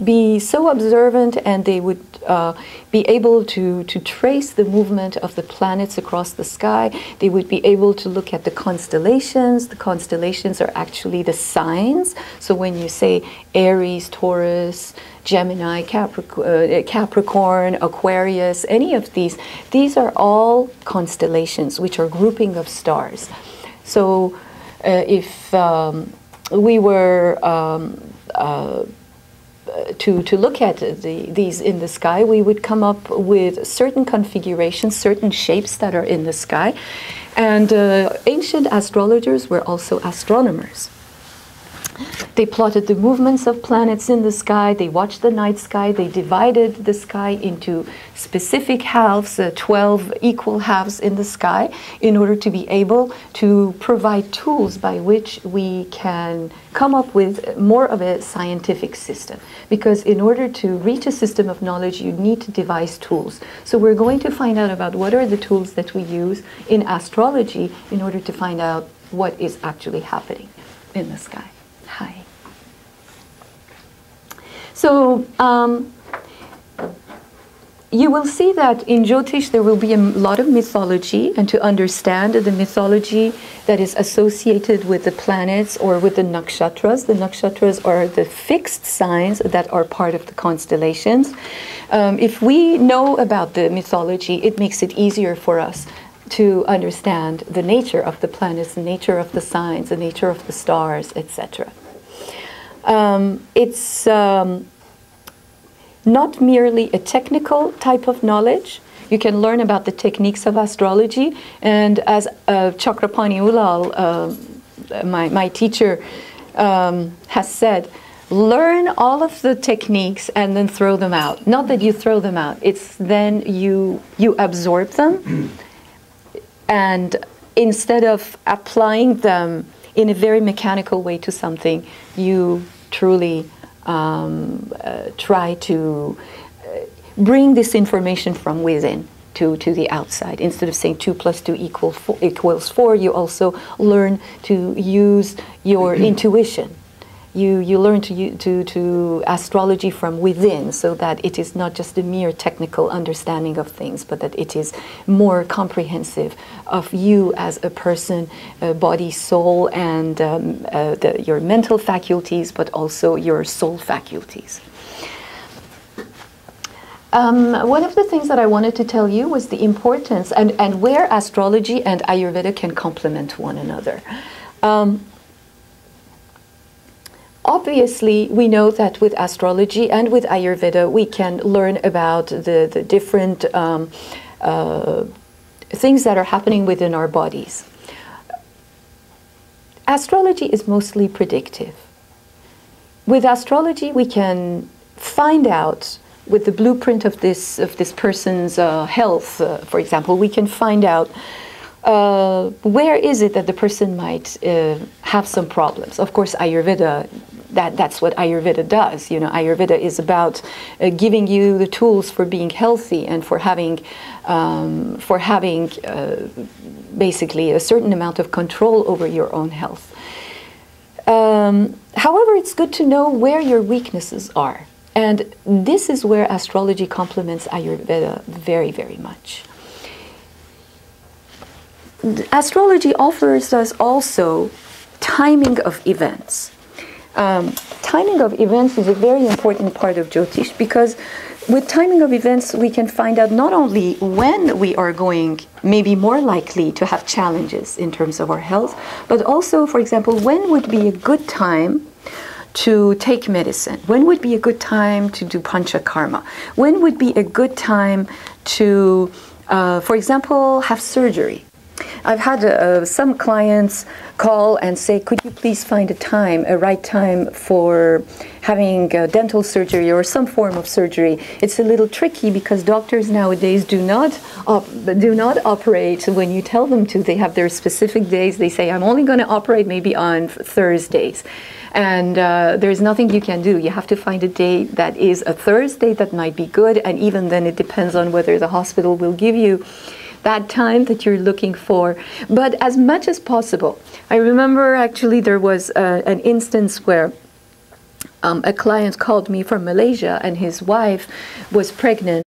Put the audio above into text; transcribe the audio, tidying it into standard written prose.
be so observant, and they would be able to trace the movement of the planets across the sky. They would be able to look at the constellations. The constellations are actually the signs. So when you say Aries, Taurus, Gemini, Capricorn, Aquarius, any of these are all constellations, which are grouping of stars. So if we were to look at these in the sky, we would come up with certain configurations, certain shapes that are in the sky. And ancient astrologers were also astronomers. They plotted the movements of planets in the sky. They watched the night sky. They divided the sky into specific halves, 12 equal halves in the sky, in order to be able to provide tools by which we can come up with more of a scientific system. Because in order to reach a system of knowledge, you need to devise tools. So we're going to find out about what are the tools that we use in astrology in order to find out what is actually happening in the sky. Hi. So you will see that in Jyotish there will be a lot of mythology, and to understand the mythology that is associated with the planets or with the nakshatras are the fixed signs that are part of the constellations. If we know about the mythology, it makes it easier for us to understand the nature of the planets, the nature of the signs, the nature of the stars, etc. It's not merely a technical type of knowledge. You can learn about the techniques of astrology, and as Chakrapani Ulal, my teacher, has said, learn all of the techniques and then throw them out. Not that you throw them out, it's then you absorb them, and instead of applying them in a very mechanical way to something, you truly try to bring this information from within to the outside. Instead of saying 2 + 2 equals 4, you also learn to use your intuition. You learn to astrology from within, so that it is not just a mere technical understanding of things, but that it is more comprehensive of you as a person, body, soul, and your mental faculties, but also your soul faculties. One of the things that I wanted to tell you was the importance and where astrology and Ayurveda can complement one another. Obviously, we know that with astrology and with Ayurveda, we can learn about the different things that are happening within our bodies. Astrology is mostly predictive. With astrology, we can find out, with the blueprint of this person's health, for example, we can find out where is it that the person might have some problems. Of course, Ayurveda, that's what Ayurveda does. You know, Ayurveda is about giving you the tools for being healthy and for having basically a certain amount of control over your own health. However, it's good to know where your weaknesses are. And this is where astrology complements Ayurveda very, very much. Astrology offers us also timing of events. Timing of events is a very important part of Jyotish, because with timing of events we can find out not only when we are going maybe more likely to have challenges in terms of our health, but also, for example, when would be a good time to take medicine? When would be a good time to do panchakarma? When would be a good time to, for example, have surgery? I've had some clients call and say, could you please find a right time for having dental surgery or some form of surgery. It's a little tricky because doctors nowadays do not operate when you tell them to. They have their specific days. They say, I'm only going to operate maybe on Thursdays. And there's nothing you can do. You have to find a day that is a Thursday that might be good, and even then it depends on whether the hospital will give you that time that you're looking for. But as much as possible, I remember actually there was an instance where a client called me from Malaysia, and his wife was pregnant.